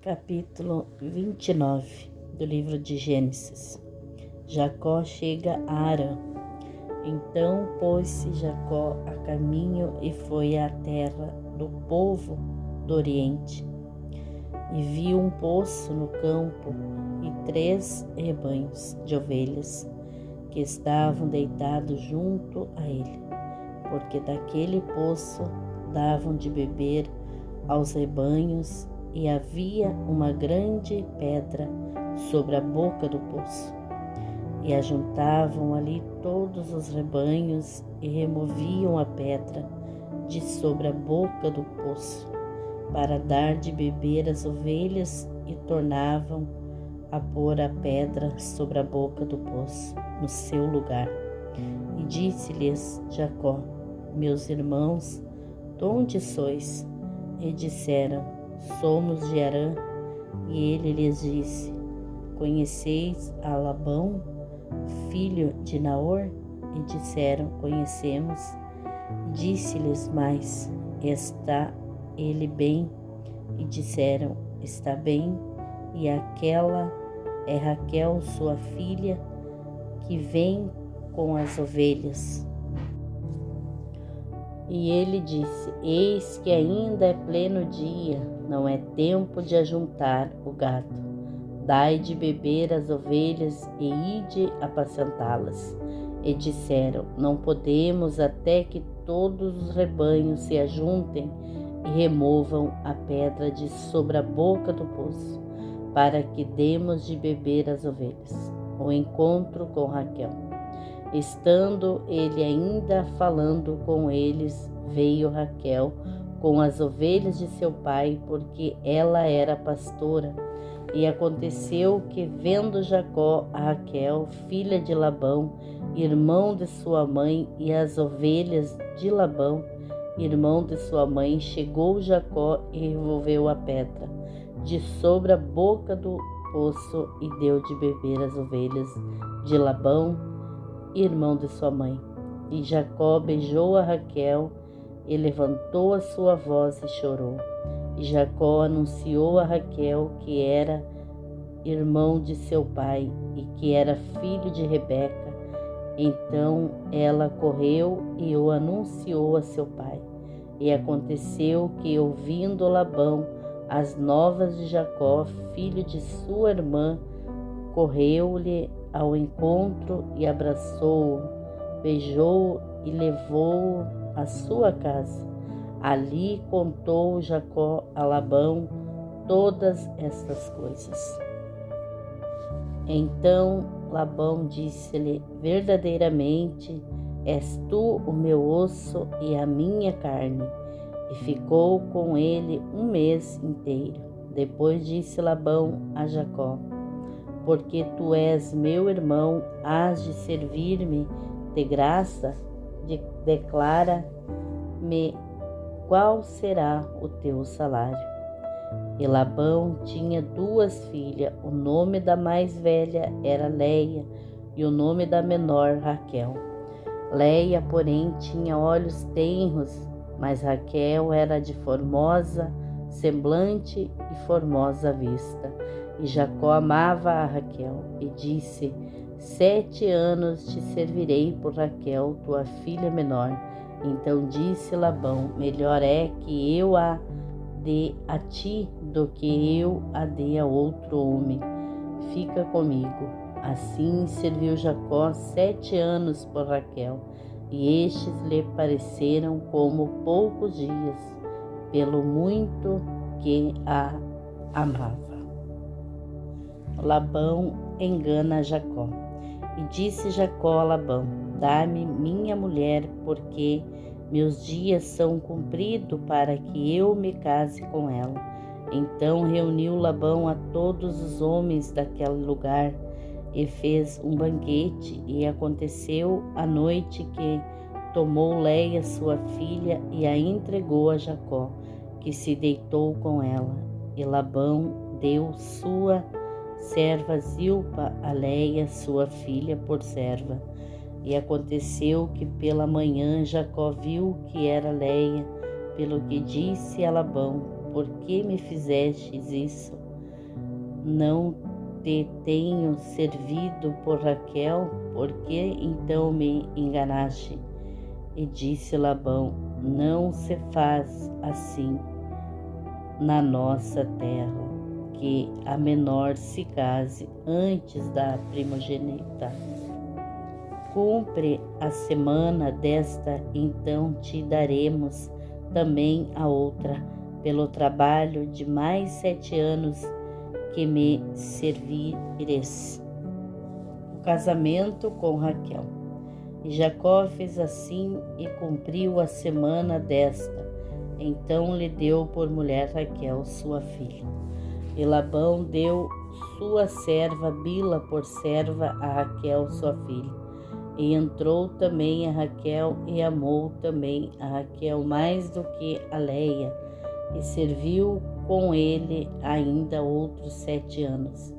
Capítulo 29 do livro de Gênesis. Jacó chega a Harã. Então pôs-se Jacó a caminho e foi à terra do povo do Oriente. E viu um poço no campo e 3 rebanhos de ovelhas que estavam deitados junto a ele, porque daquele poço davam de beber aos rebanhos, e havia uma grande pedra sobre a boca do poço. E ajuntavam ali todos os rebanhos e removiam a pedra de sobre a boca do poço, para dar de beber às ovelhas, e tornavam a pôr a pedra sobre a boca do poço, no seu lugar. E disse-lhes Jacó: meus irmãos, de onde sois? E disseram: somos de Harã. E ele lhes disse: conheceis a Labão, filho de Naor? E disseram: conhecemos. Disse-lhes mais: está ele bem? E disseram: está bem. E aquela é Raquel, sua filha, que vem com as ovelhas. E ele disse: eis que ainda é pleno dia, não é tempo de ajuntar o gado. Dai de beber às ovelhas e ide apacentá-las. E disseram: não podemos até que todos os rebanhos se ajuntem e removam a pedra de sobre a boca do poço, para que demos de beber às ovelhas. O encontro com Raquel. Estando ele ainda falando com eles, veio Raquel com as ovelhas de seu pai, porque ela era pastora. E aconteceu que, vendo Jacó a Raquel, filha de Labão, irmão de sua mãe, e as ovelhas de Labão, irmão de sua mãe, chegou Jacó e removeu a pedra de sobre a boca do poço e deu de beber às ovelhas de Labão, irmão de sua mãe. E Jacó beijou a Raquel e levantou a sua voz e chorou. E Jacó anunciou a Raquel que era irmão de seu pai e que era filho de Rebeca. Então ela correu e o anunciou a seu pai. E aconteceu que, ouvindo Labão as novas de Jacó, filho de sua irmã, correu-lhe ao encontro e abraçou-o, beijou-o e levou-o à sua casa. Ali contou Jacó a Labão todas estas coisas. Então Labão disse-lhe: verdadeiramente és tu o meu osso e a minha carne. E ficou com ele 1 mês inteiro. Depois disse Labão a Jacó: porque tu és meu irmão, hás de servir-me de graça? Declara-me qual será o teu salário. E Labão tinha 2 filhas, o nome da mais velha era Leia, e o nome da menor Raquel. Leia, porém, tinha olhos tenros, mas Raquel era de formosa semblante e formosa vista. E Jacó amava a Raquel e disse: 7 anos te servirei por Raquel, tua filha menor. Então disse Labão: melhor é que eu a dê a ti do que eu a dê a outro homem. Fica comigo. Assim serviu Jacó 7 anos por Raquel, e estes lhe pareceram como poucos dias, pelo muito que a amava. Labão engana Jacó. E disse Jacó a Labão: dá-me minha mulher, porque meus dias são cumpridos para que eu me case com ela. Então reuniu Labão a todos os homens daquele lugar e fez um banquete. E aconteceu à noite que tomou Leia sua filha e a entregou a Jacó, que se deitou com ela. E Labão deu sua serva Zilpa a Leia sua filha por serva. E aconteceu que pela manhã Jacó viu que era Leia, pelo que disse a Labão: por que me fizestes isso? não te tenho servido por Raquel? Por que então me enganaste? E disse Labão: não se faz assim na nossa terra, que a menor se case antes da primogênita. Cumpre a semana desta, então te daremos também a outra, pelo trabalho de mais 7 anos que me servires. O casamento com Raquel. E Jacó fez assim e cumpriu a semana desta. Então lhe deu por mulher Raquel, sua filha. E Labão deu sua serva Bila por serva a Raquel, sua filha. E entrou também a Raquel e amou também a Raquel mais do que a Leia, e serviu com ele ainda outros 7 anos.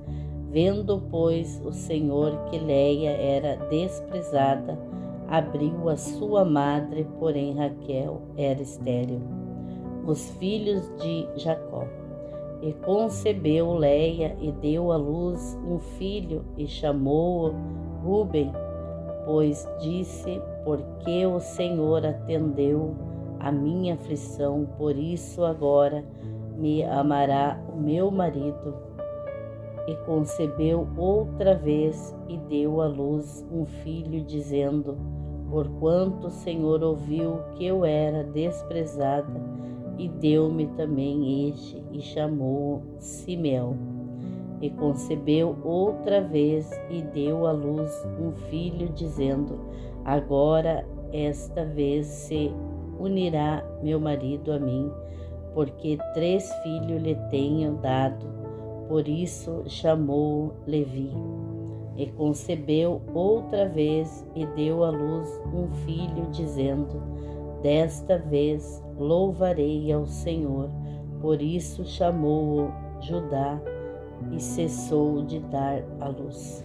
Vendo, pois, o Senhor que Leia era desprezada, abriu a sua madre, porém Raquel era estéril. Os filhos de Jacó. E concebeu Leia e deu à luz um filho e chamou-o Ruben, pois disse: porque o Senhor atendeu a minha aflição, por isso agora me amará o meu marido. E concebeu outra vez e deu à luz um filho, dizendo: porquanto o Senhor ouviu que eu era desprezada, e deu-me também este, e chamou-o Simeão. E concebeu outra vez e deu à luz um filho, dizendo: agora esta vez se unirá meu marido a mim, porque 3 filhos lhe tenho dado. Por isso chamou Levi. E concebeu outra vez e deu à luz um filho, dizendo: desta vez louvarei ao Senhor. Por isso chamou-o Judá, e cessou de dar à luz.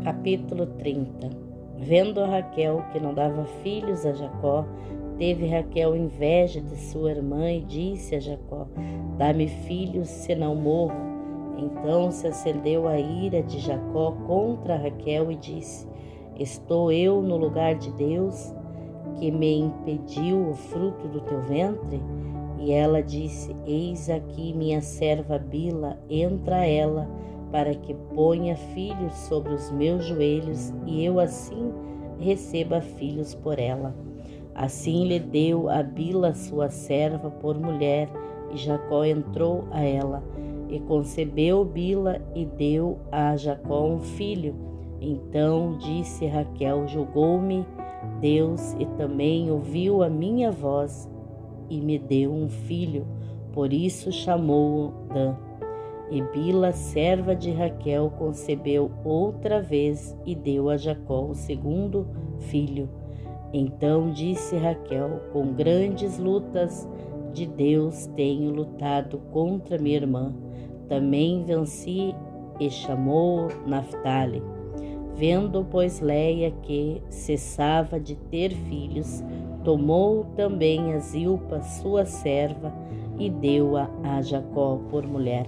Capítulo 30. Vendo a Raquel que não dava filhos a Jacó, teve Raquel inveja de sua irmã e disse a Jacó: dá-me filhos, senão morro. Então se acendeu a ira de Jacó contra Raquel e disse: estou eu no lugar de Deus, que me impediu o fruto do teu ventre? E ela disse: eis aqui minha serva Bila, entra ela, para que ponha filhos sobre os meus joelhos, e eu assim receba filhos por ela. Assim lhe deu a Bila sua serva por mulher, e Jacó entrou a ela. E concebeu Bila e deu a Jacó um filho. Então disse Raquel: julgou-me Deus e também ouviu a minha voz e me deu um filho, por isso chamou-o Dan. E Bila, serva de Raquel, concebeu outra vez e deu a Jacó o segundo filho. Então disse Raquel: com grandes lutas de Deus tenho lutado contra minha irmã. Também venci, e chamou-o Naftali. Vendo, pois, Leia que cessava de ter filhos, tomou também a Zilpa, sua serva, e deu-a a Jacó por mulher.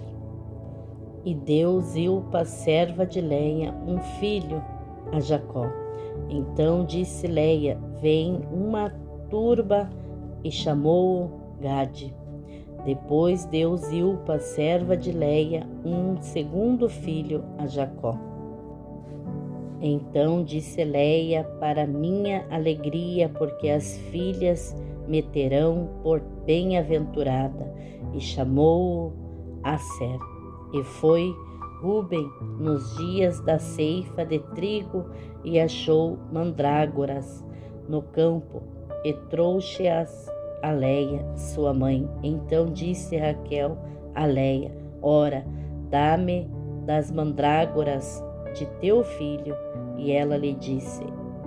E deu Zilpa, serva de Leia, um filho a Jacó. Então disse Leia: vem uma turba, e chamou-o Gade. Depois deu Zilpa, serva de Leia, um segundo filho a Jacó. Então disse Leia: para minha alegria, porque as filhas me terão por bem-aventurada, e chamou-o Aser. E foi Ruben nos dias da ceifa de trigo, e achou mandrágoras no campo, e trouxe-as a Leia, sua mãe. Então disse Raquel a Leia: ora, dá-me das mandrágoras de teu filho. E ela lhe disse: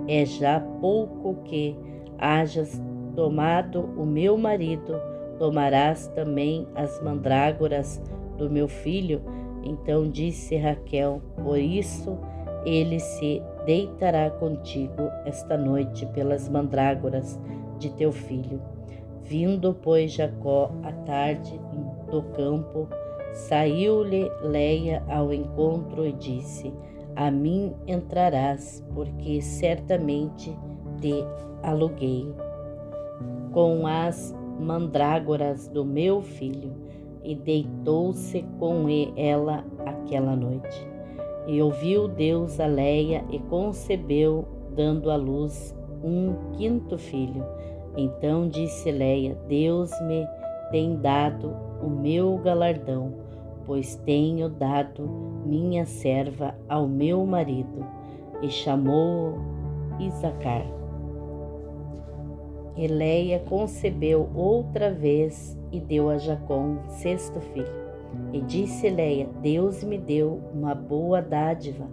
é já pouco que hajas tomado o meu marido, tomarás também as mandrágoras do meu filho? Então disse Raquel: por isso ele se deitará contigo esta noite pelas mandrágoras de teu filho. Vindo, pois, Jacó à tarde do campo, Saiu-lhe Leia ao encontro e disse: A mim entrarás, porque certamente te aluguei com as mandrágoras do meu filho. E deitou-se com ela aquela noite. E ouviu Deus a Leia e concebeu, dando à luz um quinto filho. Então disse Leia: Deus me tem dado o meu galardão, pois tenho dado minha serva ao meu marido. E chamou-o Isacar. E Leia concebeu outra vez e deu a Jacó um sexto filho. E disse Leia: Deus me deu uma boa dádiva.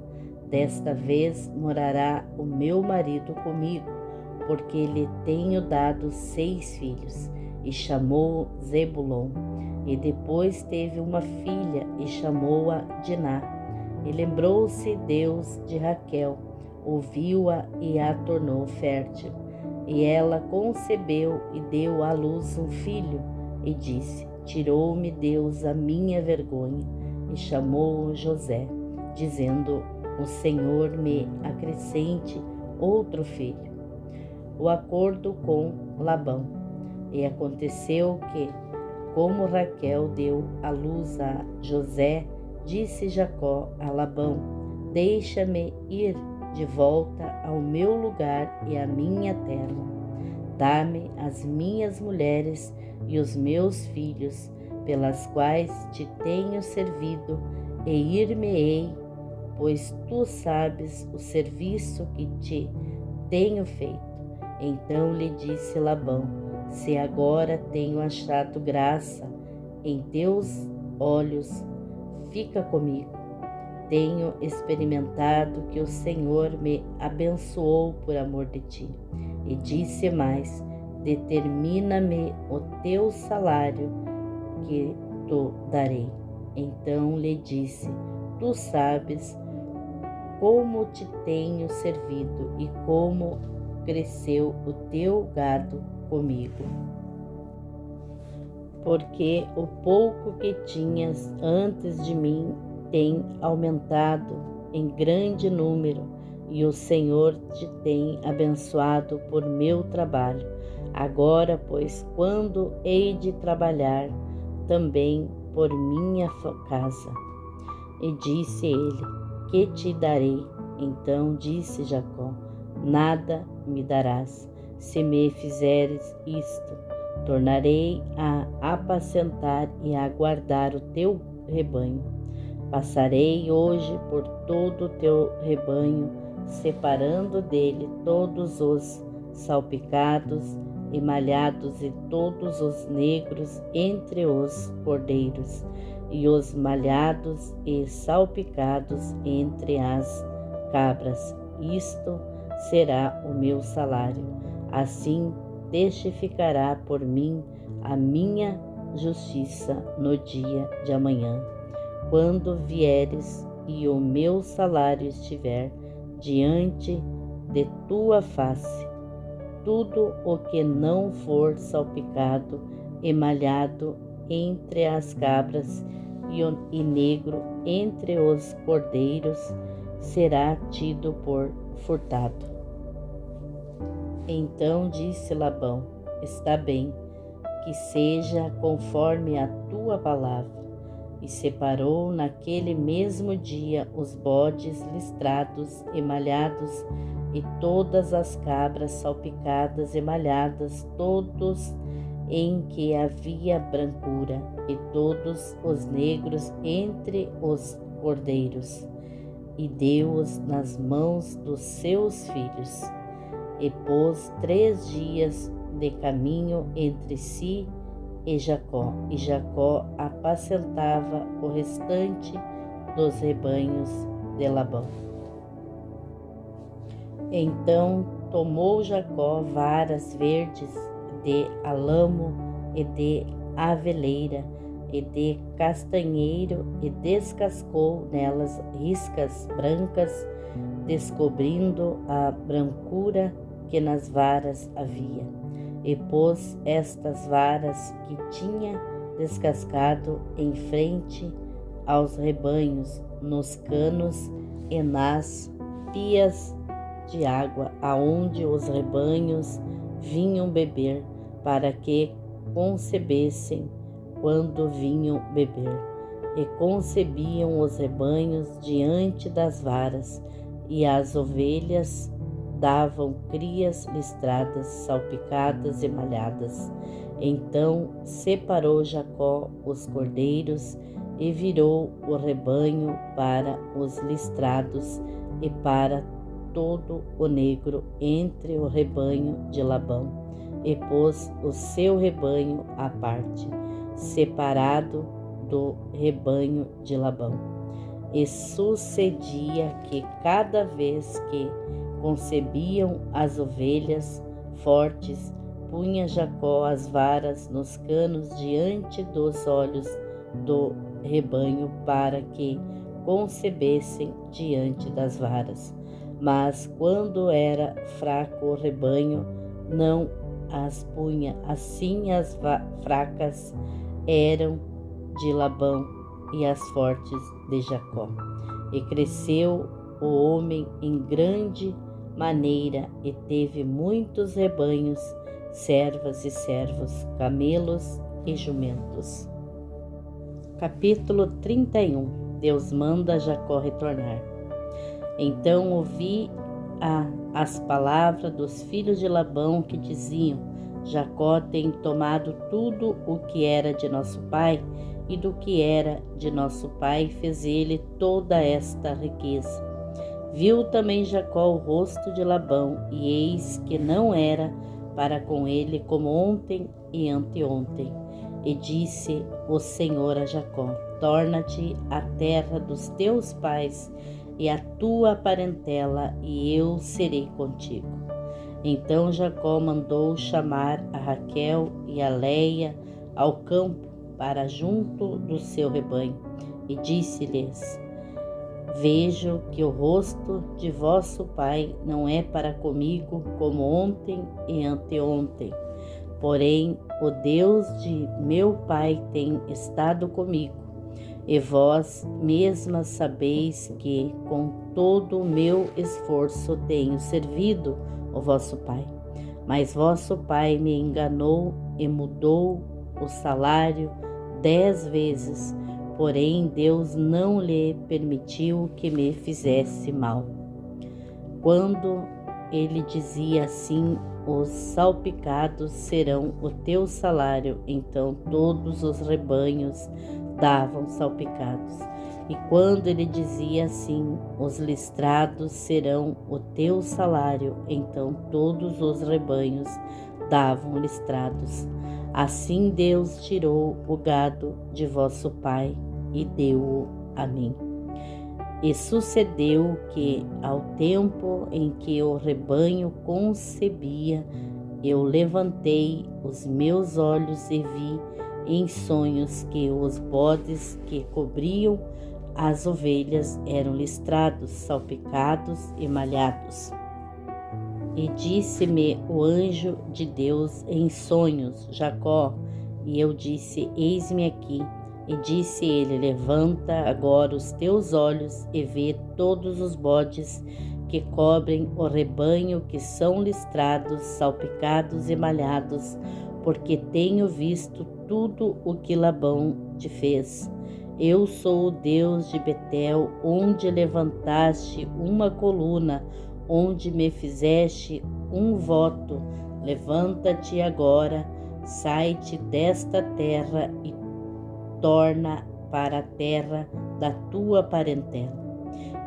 Desta vez morará o meu marido comigo, porque lhe tenho dado 6 filhos. E chamou Zebulon. E depois teve uma filha e chamou-a Diná. E lembrou-se Deus de Raquel, ouviu-a e a tornou fértil. E ela concebeu e deu à luz um filho, e disse: Tirou-me Deus a minha vergonha, e chamou-o José, dizendo: O Senhor me acrescente outro filho. O acordo com Labão. E aconteceu que, como Raquel deu à luz a José, disse Jacó a Labão: Deixa-me ir de volta ao meu lugar e à minha terra. Dá-me as minhas mulheres e os meus filhos, pelas quais te tenho servido, e ir-me-ei, pois tu sabes o serviço que te tenho feito. Então lhe disse Labão: Se agora tenho achado graça em teus olhos, fica comigo. Tenho experimentado que o Senhor me abençoou por amor de ti. E disse mais: Determina-me o teu salário, que te darei. Então lhe disse: Tu sabes como te tenho servido e como cresceu o teu gado comigo. Porque o pouco que tinhas antes de mim tem aumentado em grande número, e o Senhor te tem abençoado por meu trabalho. Agora, pois, quando hei de trabalhar também por minha casa? E disse ele: Que te darei? Então disse Jacó: Nada me darás, se me fizeres isto. Tornarei a apacentar e a guardar o teu rebanho. Passarei hoje por todo o teu rebanho, separando dele todos os salpicados e malhados e todos os negros entre os cordeiros, e os malhados e salpicados entre as cabras. Isto será o meu salário. Assim testificará por mim a minha justiça no dia de amanhã, quando vieres e o meu salário estiver diante de tua face. Tudo o que não for salpicado e malhado entre as cabras e negro entre os cordeiros será tido por furtado. Então disse Labão: Está bem, que seja conforme a tua palavra. E separou naquele mesmo dia os bodes listrados e malhados, e todas as cabras salpicadas e malhadas, todos em que havia brancura, e todos os negros entre os cordeiros, e deu-os nas mãos dos seus filhos. E pôs 3 dias de caminho entre si e Jacó apacentava o restante dos rebanhos de Labão. Então tomou Jacó varas verdes de alamo e de aveleira e de castanheiro, e descascou nelas riscas brancas, descobrindo a brancura que nas varas havia. E pôs estas varas que tinha descascado em frente aos rebanhos, nos canos e nas pias de água, aonde os rebanhos vinham beber, para que concebessem quando vinham beber. E concebiam os rebanhos diante das varas, e as ovelhas davam crias listradas, salpicadas e malhadas. Então separou Jacó os cordeiros e virou o rebanho para os listrados e para todo o negro entre o rebanho de Labão, e pôs o seu rebanho à parte, separado do rebanho de Labão. E sucedia que cada vez que concebiam as ovelhas fortes, punha Jacó as varas nos canos diante dos olhos do rebanho, para que concebessem diante das varas. Mas quando era fraco o rebanho, não as punha. Assim as fracas eram de Labão e as fortes de Jacó. E cresceu o homem em grande maneira e teve muitos rebanhos, servas e servos, camelos e jumentos. Capítulo 31. Deus manda Jacó retornar. Então ouvi as palavras dos filhos de Labão, que diziam: Jacó tem tomado tudo o que era de nosso pai, e do que era de nosso pai fez ele toda esta riqueza. Viu também Jacó o rosto de Labão, e eis que não era para com ele como ontem e anteontem. E disse o Senhor a Jacó: torna-te à terra dos teus pais e à tua parentela, e eu serei contigo. Então Jacó mandou chamar a Raquel e a Leia ao campo para junto do seu rebanho, e disse-lhes: vejo que o rosto de vosso pai não é para comigo como ontem e anteontem, porém o Deus de meu pai tem estado comigo, e vós mesmas sabeis que com todo o meu esforço tenho servido o vosso pai. Mas vosso pai me enganou e mudou o salário 10 vezes, porém Deus não lhe permitiu que me fizesse mal. Quando ele dizia assim: os salpicados serão o teu salário, então todos os rebanhos davam salpicados. E quando ele dizia assim: os listrados serão o teu salário, então todos os rebanhos davam listrados. Assim Deus tirou o gado de vosso pai e deu-o a mim. E sucedeu que, ao tempo em que o rebanho concebia, eu levantei os meus olhos e vi em sonhos que os bodes que cobriam as ovelhas eram listrados, salpicados e malhados. E disse-me o anjo de Deus em sonhos: Jacó. E eu disse: eis-me aqui. E disse ele: levanta agora os teus olhos e vê todos os bodes que cobrem o rebanho, que são listrados, salpicados e malhados, porque tenho visto tudo o que Labão te fez. Eu sou o Deus de Betel, onde levantaste uma coluna, onde me fizeste um voto. Levanta-te agora, sai-te desta terra e torna para a terra da tua parentela.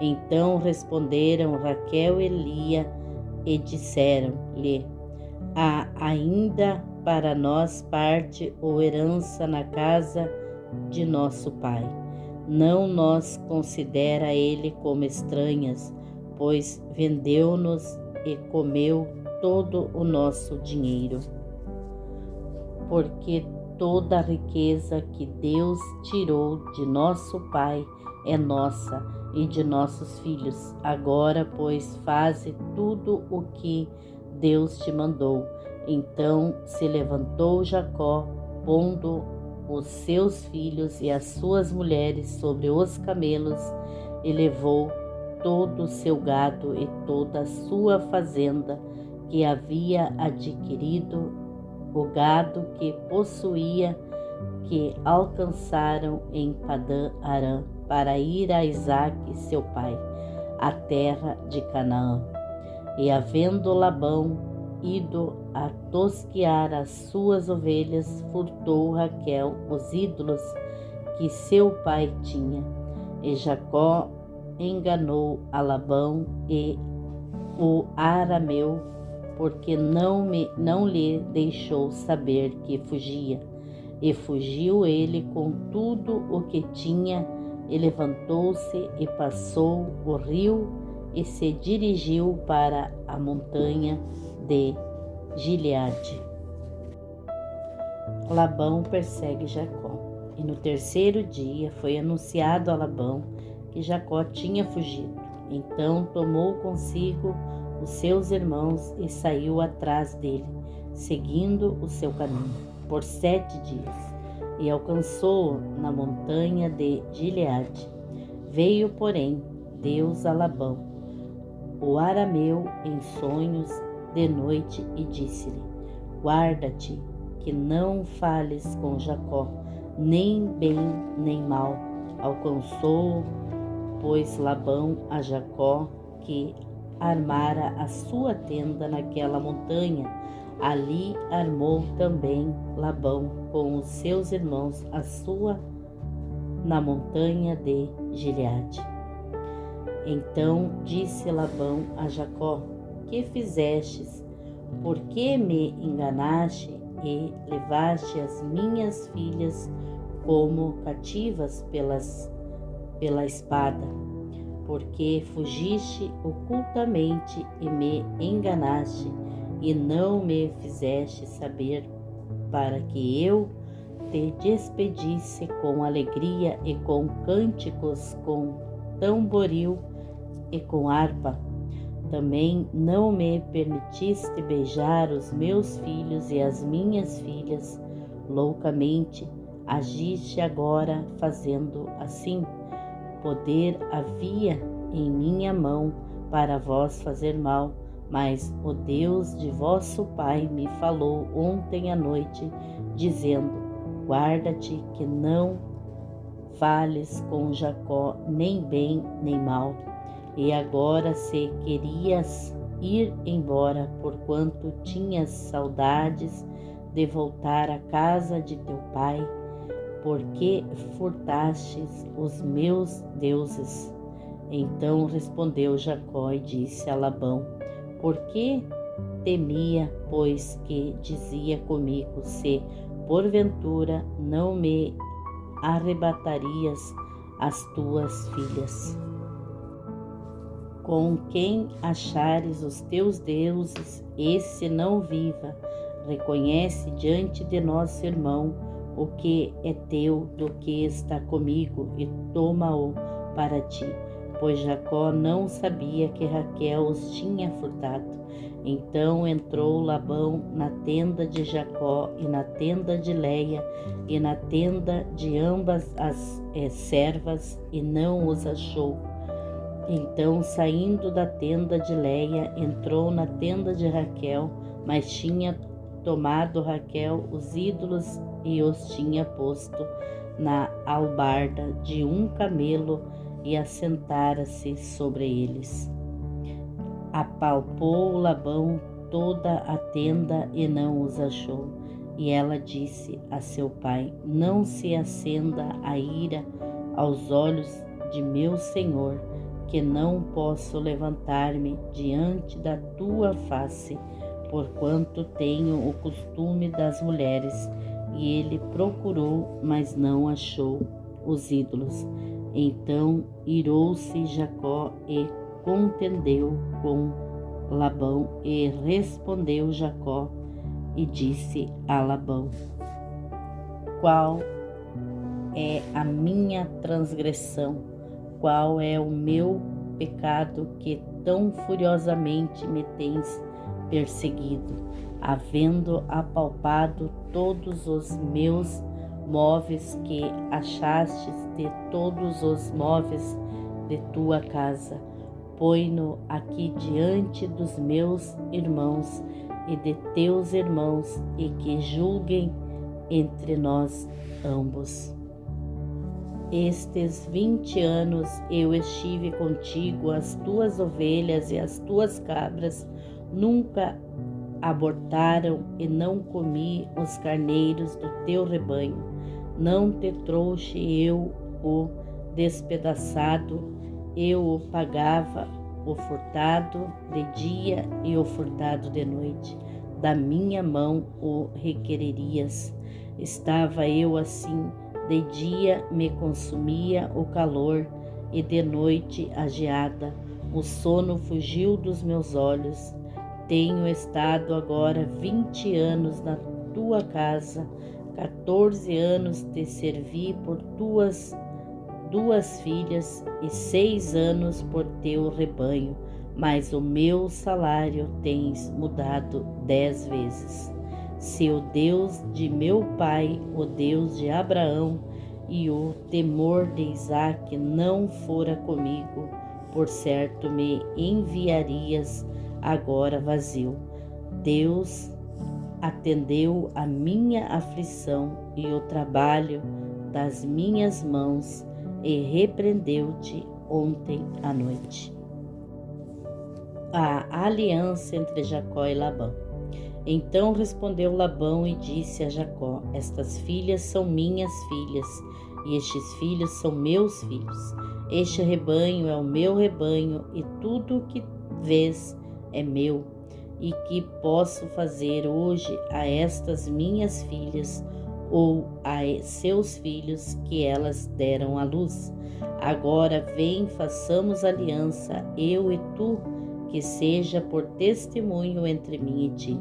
Então responderam Raquel e Lia e disseram-lhe: há ainda para nós parte ou herança na casa de nosso pai. Não nos considera ele como estranhas, pois vendeu-nos e comeu todo o nosso dinheiro. Porque toda a riqueza que Deus tirou de nosso pai é nossa e de nossos filhos. Agora, pois, faze tudo o que Deus te mandou. Então se levantou Jacó, pondo os seus filhos e as suas mulheres sobre os camelos e levou todo o seu gado e toda a sua fazenda que havia adquirido, o gado que possuía, que alcançaram em Padã Arã, para ir a Isaque seu pai, à terra de Canaã. E havendo Labão ido a tosquiar as suas ovelhas, furtou Raquel os ídolos que seu pai tinha. E Jacó enganou a Labão e o arameu, porque não lhe deixou saber que fugia. E fugiu ele com tudo o que tinha, e levantou-se e passou o rio e se dirigiu para a montanha de Gileade. Labão persegue Jacó. E no terceiro dia foi anunciado a Labão que Jacó tinha fugido. Então tomou consigo os seus irmãos e saiu atrás dele, seguindo o seu caminho, por 7 dias, e alcançou-o na montanha de Gileade. Veio, porém, Deus a Labão, o arameu, em sonhos de noite, e disse-lhe: guarda-te, que não fales com Jacó, nem bem nem mal. Alcançou, pois, Labão a Jacó, que armara a sua tenda naquela montanha. Ali armou também Labão com os seus irmãos a sua na montanha de Gileade. Então disse Labão a Jacó: que fizestes? Por que me enganaste e levaste as minhas filhas como cativas pela espada? Porque fugiste ocultamente e me enganaste, e não me fizeste saber, para que eu te despedisse com alegria e com cânticos, com tamboril e com harpa. Também não me permitiste beijar os meus filhos e as minhas filhas. Loucamente agiste agora fazendo assim. Poder havia em minha mão para vós fazer mal, mas o Deus de vosso pai me falou ontem à noite, dizendo: guarda-te que não fales com Jacó, nem bem nem mal. E agora, se querias ir embora, porquanto tinhas saudades de voltar à casa de teu pai, porque furtastes os meus deuses? Então respondeu Jacó e disse a Labão: por que temia, pois que dizia comigo: se porventura não me arrebatarias as tuas filhas? Com quem achares os teus deuses, esse não viva. Reconhece diante de nosso irmão o que é teu do que está comigo, e toma-o para ti. Pois Jacó não sabia que Raquel os tinha furtado. Então entrou Labão na tenda de Jacó e na tenda de Leia e na tenda de ambas as servas, e não os achou. Então, saindo da tenda de Leia, entrou na tenda de Raquel, mas tinha tomado Raquel os ídolos e os tinha posto na albarda de um camelo e assentara-se sobre eles. Apalpou Labão toda a tenda e não os achou. E ela disse a seu pai: não se acenda a ira aos olhos de meu senhor, que não posso levantar-me diante da tua face, porquanto tenho o costume das mulheres. E ele procurou, mas não achou os ídolos. Então irou-se Jacó e contendeu com Labão, e respondeu Jacó e disse a Labão: qual é a minha transgressão? Qual é o meu pecado que tão furiosamente me tens perseguido, havendo apalpado todos os meus móveis que achastes de todos os móveis de tua casa. Põe-no aqui diante dos meus irmãos e de teus irmãos, e que julguem entre nós ambos. Estes 20 anos eu estive contigo, as tuas ovelhas e as tuas cabras nunca abortaram, e não comi os carneiros do teu rebanho. Não te trouxe eu o despedaçado, eu o pagava, o furtado de dia e o furtado de noite. Da minha mão o requererias. Estava eu assim, de dia me consumia o calor, e de noite a geada. O sono fugiu dos meus olhos. Tenho estado agora 20 anos na tua casa, 14 anos te servi por tuas duas filhas e 6 anos por teu rebanho, mas o meu salário tens mudado 10 vezes. Se o Deus de meu pai, o Deus de Abraão e o temor de Isaque não fora comigo, por certo me enviarias agora vazio. Deus atendeu a minha aflição e o trabalho das minhas mãos, e repreendeu-te ontem à noite. A aliança entre Jacó e Labão. Então respondeu Labão e disse a Jacó: estas filhas são minhas filhas, e estes filhos são meus filhos. Este rebanho é o meu rebanho, e tudo o que vês é meu. E que posso fazer hoje a estas minhas filhas ou a seus filhos que elas deram à luz? Agora vem, façamos aliança, eu e tu, que seja por testemunho entre mim e ti.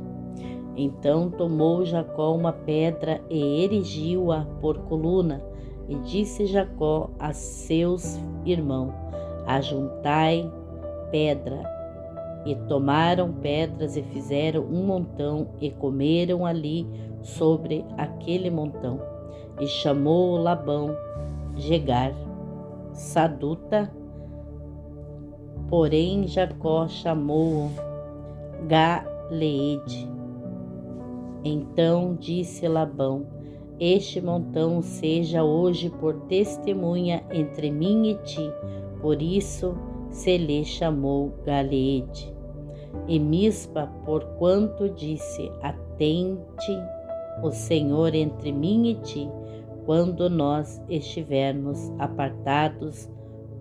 Então tomou Jacó uma pedra e erigiu-a por coluna, e disse Jacó a seus irmãos: ajuntai pedra. E tomaram pedras e fizeram um montão, e comeram ali sobre aquele montão. E chamou Labão Jegar Saduta, porém Jacó chamou-o Galeede. Então disse Labão: este montão seja hoje por testemunha entre mim e ti. Por isso se lhe chamou Galeede. E Mispa, porquanto disse: atente o Senhor entre mim e ti, quando nós estivermos apartados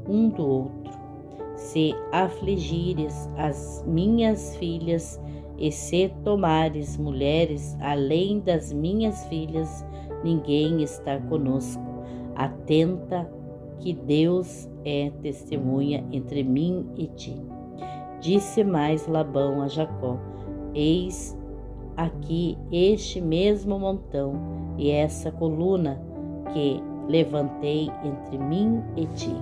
um do outro. Se afligires as minhas filhas, e se tomares mulheres além das minhas filhas, ninguém está conosco. Atenta, que Deus é testemunha entre mim e ti. Disse mais Labão a Jacó: eis aqui este mesmo montão e essa coluna que levantei entre mim e ti.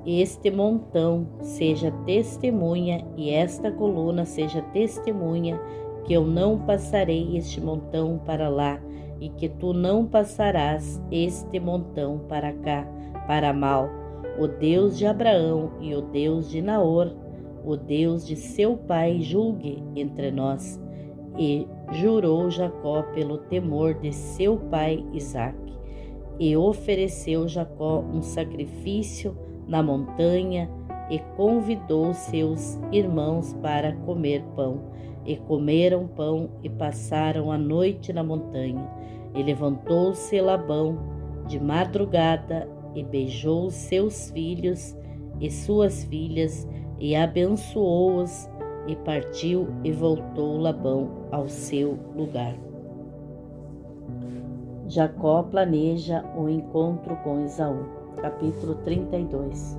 Este montão seja testemunha e esta coluna seja testemunha, que eu não passarei este montão para lá, e que tu não passarás este montão para cá, para mal. O Deus de Abraão e o Deus de Naor, o Deus de seu pai, julgue entre nós. E jurou Jacó pelo temor de seu pai Isaque. E ofereceu Jacó um sacrifício na montanha, e convidou seus irmãos para comer pão. E comeram pão e passaram a noite na montanha. E levantou-se Labão de madrugada e beijou seus filhos e suas filhas e abençoou-os, e partiu e voltou Labão ao seu lugar. Jacó planeja o encontro com Esaú. Capítulo 32.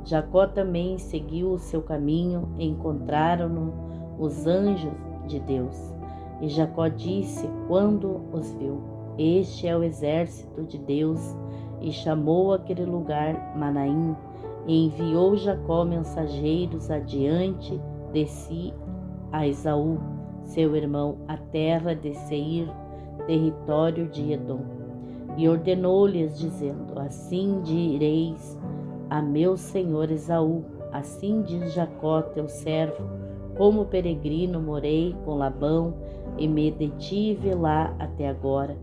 Jacó também seguiu o seu caminho, e encontraram-no os anjos de Deus. E Jacó disse quando os viu: este é o exército de Deus. E chamou aquele lugar Manaim. E enviou Jacó mensageiros adiante de si a Esaú, seu irmão, à terra de Seir, território de Edom. E ordenou-lhes, dizendo: assim direis a meu senhor Esaú: assim diz Jacó, teu servo, como peregrino morei com Labão e me detive lá até agora.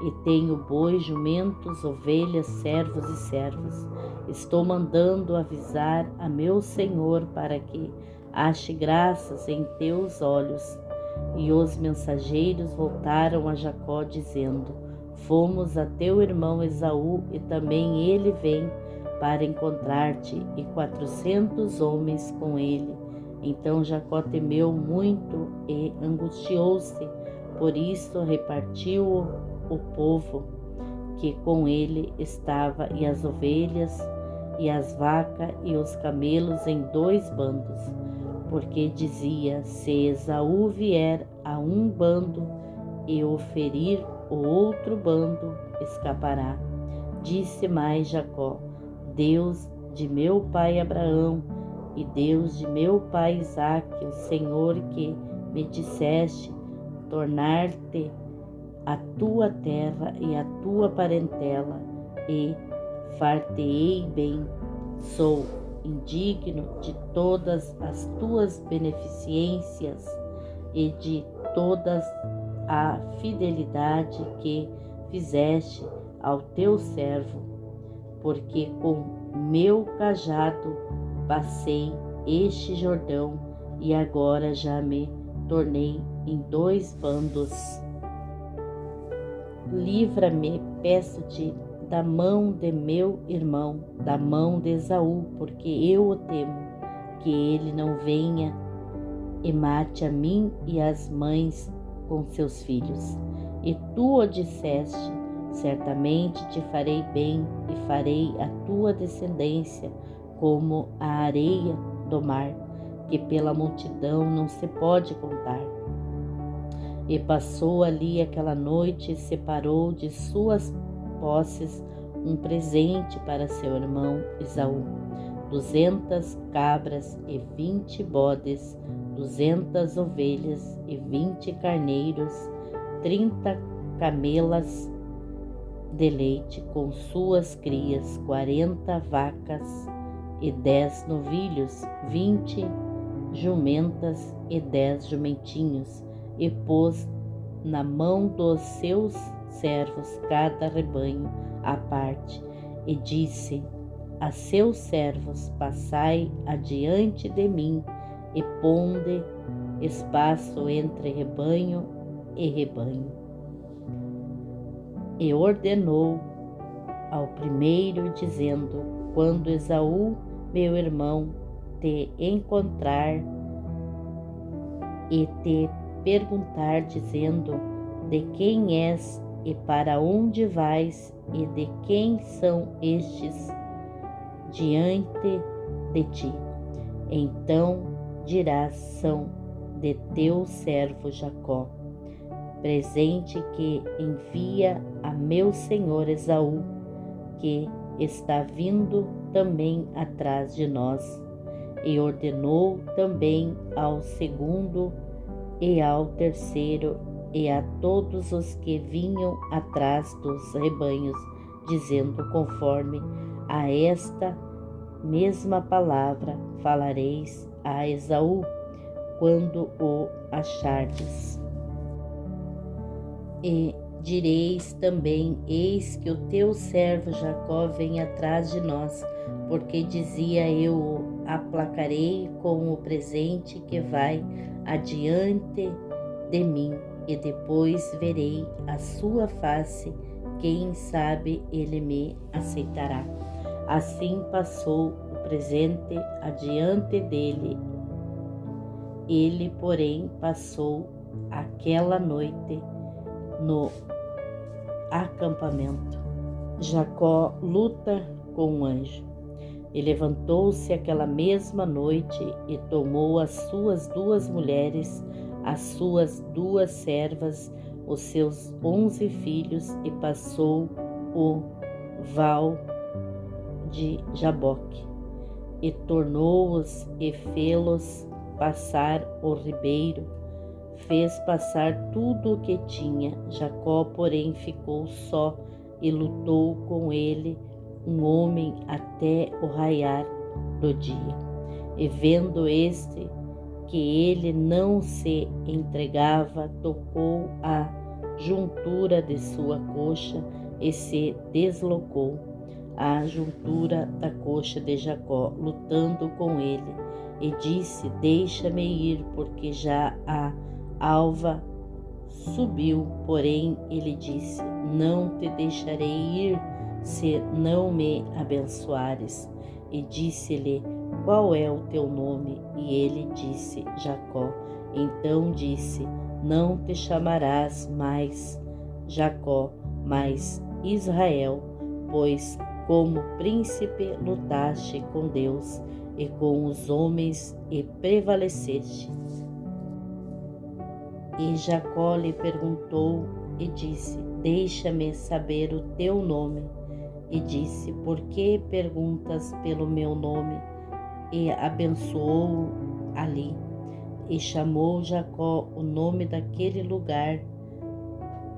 E tenho bois, jumentos, ovelhas, servos e servas. Estou mandando avisar a meu senhor para que ache graças em teus olhos. E os mensageiros voltaram a Jacó, dizendo: fomos a teu irmão Esaú, e também ele vem para encontrar-te, e 400 homens com ele. Então Jacó temeu muito e angustiou-se, por isso repartiu o povo que com ele estava, e as ovelhas, e as vacas, e os camelos em 2 bandos, porque dizia: se Esaú vier a um bando e o ferir, o outro bando escapará. Disse mais Jacó: Deus de meu pai Abraão e Deus de meu pai Isaque, o Senhor que me disseste tornar-te a tua terra e a tua parentela, e far-te-ei bem. Sou indigno de todas as tuas beneficências e de toda a fidelidade que fizeste ao teu servo, porque com meu cajado passei este Jordão, e agora já me tornei em 2 bandos. Livra-me, peço-te, da mão de meu irmão, da mão de Esaú, porque eu o temo, que ele não venha e mate a mim e as mães com seus filhos. E tu o disseste: certamente te farei bem, e farei a tua descendência como a areia do mar, que pela multidão não se pode contar. E passou ali aquela noite e separou de suas posses um presente para seu irmão Esaú: 200 cabras e 20 bodes, 200 ovelhas e 20 carneiros, 30 camelas de leite com suas crias, 40 vacas e 10 novilhos, 20 jumentas e 10 jumentinhos, e pôs na mão dos seus servos cada rebanho à parte, e disse a seus servos: passai adiante de mim, e ponde espaço entre rebanho e rebanho. E ordenou ao primeiro, dizendo: quando Esaú, meu irmão, te encontrar e te perguntar, dizendo: de quem és e para onde vais, e de quem são estes diante de ti, então dirás: são de teu servo Jacó, presente que envia a meu senhor Esaú, que está vindo também atrás de nós. E ordenou também ao segundo e ao terceiro e a todos os que vinham atrás dos rebanhos, dizendo: conforme a esta mesma palavra falareis a Esaú quando o achardes. E direis também: eis que o teu servo Jacó vem atrás de nós, porque dizia: eu o aplacarei com o presente que vai adiante de mim, e depois verei a sua face, quem sabe ele me aceitará. Assim passou o presente adiante dele. Ele, porém, passou aquela noite no acampamento. Jacó luta com um anjo. E levantou-se aquela mesma noite e tomou as suas 2 mulheres, as suas 2 servas, os seus 11 filhos, e passou o val de Jaboque, e tornou-os e fê-los passar o ribeiro, fez passar tudo o que tinha. Jacó, porém, ficou só e lutou com ele um homem até o raiar do dia. E vendo este que ele não se entregava, tocou a juntura de sua coxa e se deslocou a juntura da coxa de Jacó, lutando com ele, e disse: Deixa-me ir, porque já a alva subiu. Porém ele disse: Não te deixarei ir, se não me abençoares. E disse-lhe: Qual é o teu nome? E ele disse: Jacó. Então disse: Não te chamarás mais Jacó, mas Israel, pois como príncipe lutaste com Deus e com os homens e prevaleceste. E Jacó lhe perguntou e disse: Deixa-me saber o teu nome. E disse: Por que perguntas pelo meu nome? E abençoou-o ali. E chamou Jacó o nome daquele lugar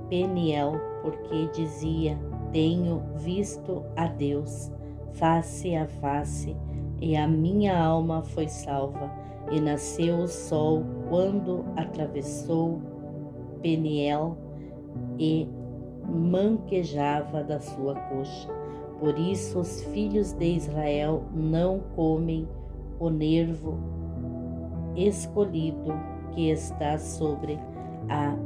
Peniel, porque dizia: Tenho visto a Deus face a face, e a minha alma foi salva. E nasceu o sol quando atravessou Peniel e manquejava da sua coxa. Por isso os filhos de Israel não comem o nervo escolhido que está sobre a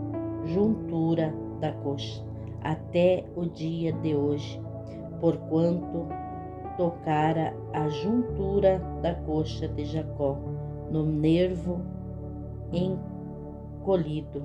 juntura da coxa, até o dia de hoje, porquanto tocara a juntura da coxa de Jacó, no nervo encolhido.